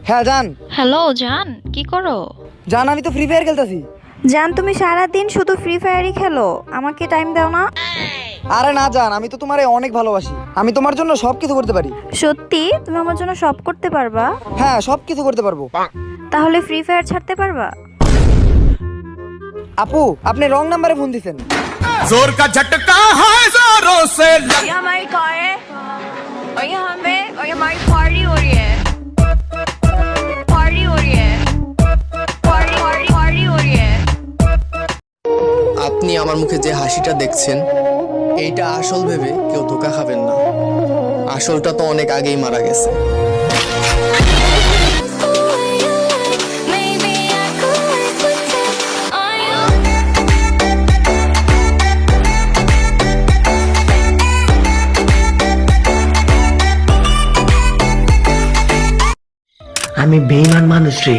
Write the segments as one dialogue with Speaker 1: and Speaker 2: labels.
Speaker 1: হ্যাঁ জান।
Speaker 2: হ্যালো জান, কি করো?
Speaker 1: জান আমি তো ফ্রি ফায়ার খেলতেছি।
Speaker 3: জান তুমি সারাদিন শুধু ফ্রি ফায়ারই খেলো, আমাকে টাইম দাও না?
Speaker 1: আরে না জান, আমি তো তোমারে অনেক ভালোবাসি, আমি তোমার জন্য সবকিছু করতে পারি।
Speaker 3: সত্যি তুমি আমার জন্য সব করতে পারবা?
Speaker 1: হ্যাঁ সবকিছু করতে পারবো।
Speaker 3: তাহলে ফ্রি ফায়ার ছাড়তে পারবা?
Speaker 1: আপু আপনি রং নাম্বারে ফোন দিছেন।
Speaker 4: जोर का झटका है जोरों से
Speaker 5: ये हमारी कार है और ये हमारी पार्टी हो रही है। पार्टी हो रही है। पार्टी पार्टी पार्टी हो रही है।
Speaker 6: আপনি আমার মুখে যে হাসিটা দেখছেন এইটা আসল ভেবে কেউ ধোকা খাবেন না। আসলটা তো অনেক আগেই মারা গেছে।
Speaker 7: আমি বেঈমান মানুষরে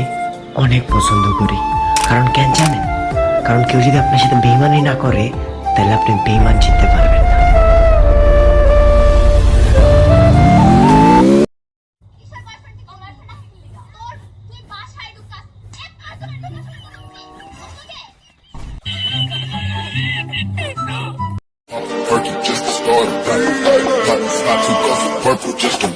Speaker 7: অনেক পছন্দ করি। কারণ কেন জানেন? কারণ কেউ যদি আপনার সাথে বেঈমানি না করে তাহলে আপনি বেঈমান চিনতে পারবেন না।
Speaker 8: Purple just to start a fight. It's not too close to purple just to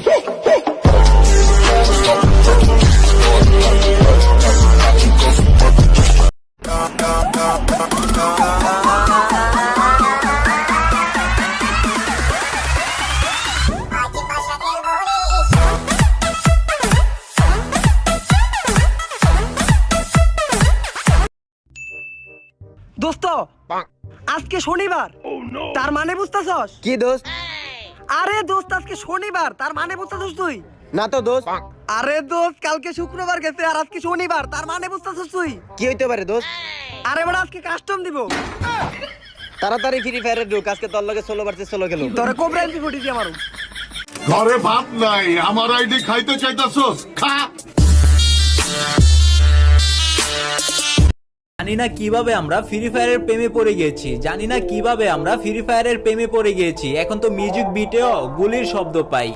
Speaker 1: দোস্ত আজকে শনিবার, তার মানে বুঝতেছস?
Speaker 6: কি দোস্ত?
Speaker 1: আরে দোস্ত আজকে শনিবার, তার মানে বুঝতেছস তুই?
Speaker 6: না তো দোস্ত।
Speaker 1: আরে দোস্ত কালকে শুক্রবার গেছে আর আজকে শনিবার, তার মানে বুঝতেছস তুই?
Speaker 6: কি হইতে পারে দোস্ত?
Speaker 1: আরে বড় আজকে কাস্টম দিব।
Speaker 6: তাড়াতাড়ি ফ্রি ফায়ারে ঢুক, আজকে তোর লগে 16 ভার্সেস 16 খেলো।
Speaker 1: তোরে কোবরা এমপি ফুটি দিয়ে মারু।
Speaker 8: ঘরে ভাত নাই, আমার আইডি খাইতে চাইতাছস? খা।
Speaker 9: জানি না কিভাবে আমরা ফ্রি ফায়ারের প্রেমে পড়ে গিয়েছি, জানি না কিভাবে আমরা ফ্রি ফায়ারের প্রেমে পড়ে গিয়েছি। এখন তো মিউজিক বিটেও গুলির শব্দ পাই।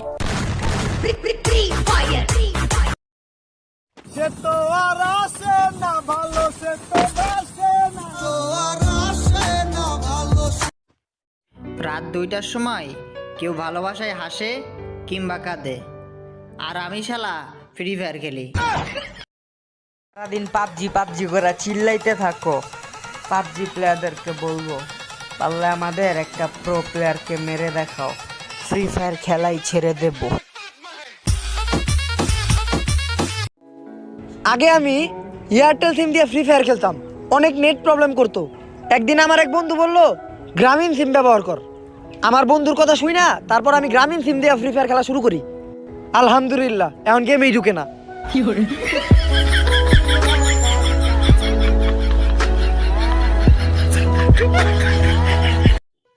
Speaker 10: রাত 2টার সময় কেউ ভালোবাসায় হাসে কিংবা কাঁদে, আর আমি শালা ফ্রি ফায়ার খেলি।
Speaker 11: সারাদিন পাবজি করে চিল্লাইতে থাকো। পাবজি প্লেয়ারদেরকে বলবো পারলে আমাদের একটা প্রো প্লেয়ারকে মেরে দেখাও, ফ্রি ফায়ার খেলাই ছেড়ে দেব।
Speaker 1: আগে আমি এয়ারটেল সিম দিয়ে ফ্রি ফায়ার খেলতাম, অনেক নেট প্রবলেম করতো। একদিন আমার এক বন্ধু বলল গ্রামীণ সিম ব্যবহার কর। আমার বন্ধুর কথা শুই না, তারপর আমি গ্রামীণ সিম দিয়ে ফ্রি ফায়ার খেলা শুরু করি। আলহামদুলিল্লাহ এখন গেমেই ঢুকে না।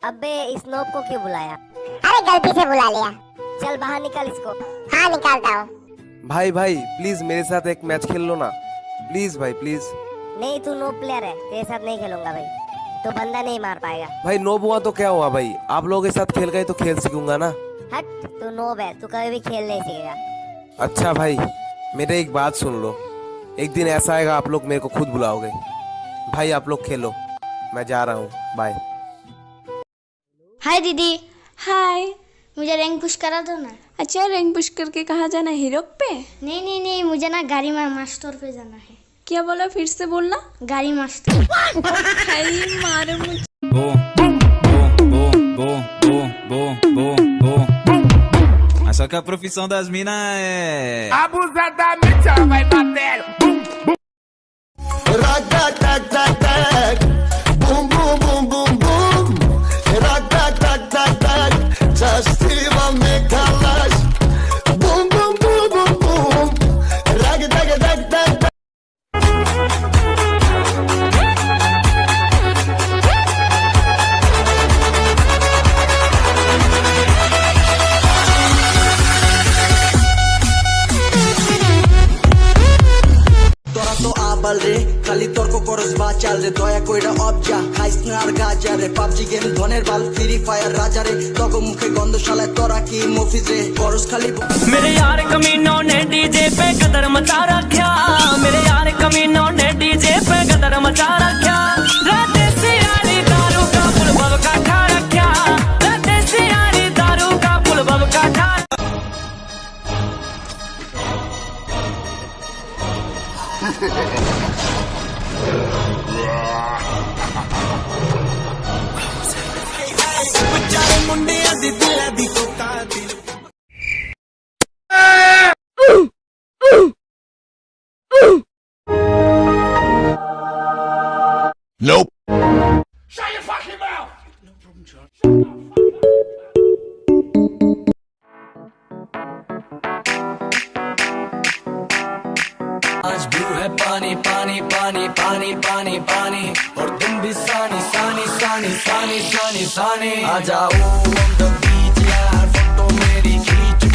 Speaker 5: अबे इस नोब को क्यों बुलाया?
Speaker 12: अरे गलती से बुला लिया।
Speaker 5: चल बाहर निकाल इसको।
Speaker 12: हाँ निकालता हूँ।
Speaker 4: भाई भाई प्लीज मेरे साथ एक मैच खेल लो ना, प्लीज भाई प्लीज।
Speaker 5: नहीं तू नोब प्लेयर है, तेरे साथ नहीं खेलूंगा भाई, तो बंदा नहीं मार पाएगा।
Speaker 4: भाई नोब हुआ तो क्या हुआ भाई, आप लोगों के साथ खेल गए तो खेल सीखूंगा ना।
Speaker 5: हट, तू नोब है, तू कभी भी खेल नहीं सीखेगा।
Speaker 4: अच्छा भाई मेरे एक बात सुन लो, एक दिन ऐसा आएगा आप लोग मेरे को खुद बुलाओगे। भाई आप लोग खेलो, मैं जा रहा हूँ, बाय।
Speaker 12: हाय दीदी। हाय। मुझे रैंक पुश करा दो ना।
Speaker 5: अच्छा रैंक पुश करके कहाँ जाना है, हीरो पे?
Speaker 12: नहीं नहीं नहीं, मुझे ना गाड़ी में मास्टर पे जाना है।
Speaker 5: क्या बोला, फिर से बोलना।
Speaker 12: गाड़ी मास्टर।
Speaker 5: भाई मारो मुझे।
Speaker 9: Só que a profissão das minas é
Speaker 4: abusadamente ela vai bater. Bum bum bum bum bum. Just leave on me colors. Bum bum bum bum bum. Rag dag dag dag.
Speaker 6: তোরা তো আবাল রে, খালি তর্ক
Speaker 13: করস বা চাল রে দয়া কইরা অবজা খাইস না আর গাজা রে পাবজি গেম ধনের বাল ফ্রি ফায়ার রাজা রে তগ মুখে গন্ধশালায় তোরা কি মফিজ রে করস খালি
Speaker 14: मेरे यार कमीनों ने डीजे पे कदर मचा रखा मेरे यार कमीनों ने डीजे पे कदर मचा रखा राते से यारी दारू का पुल बब का खा रखा राते से यारी दारू का पुल बब का खा मुंडिया दी दिला दी तो दिल
Speaker 8: Nope.
Speaker 14: आज ब्लू है पानी पानी पानी पानी पानी पानी और तुम भी सानी सानी सानी सानी सानी सानी आ जाओ on the beach यार फोटो मेरी खींच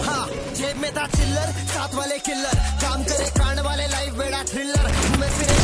Speaker 13: हाँ जेब में था चिल्लर साथ वाले किल्लर काम करे कांड वाले लाइफ बेड़ा थ्रिलर घूमे फिरे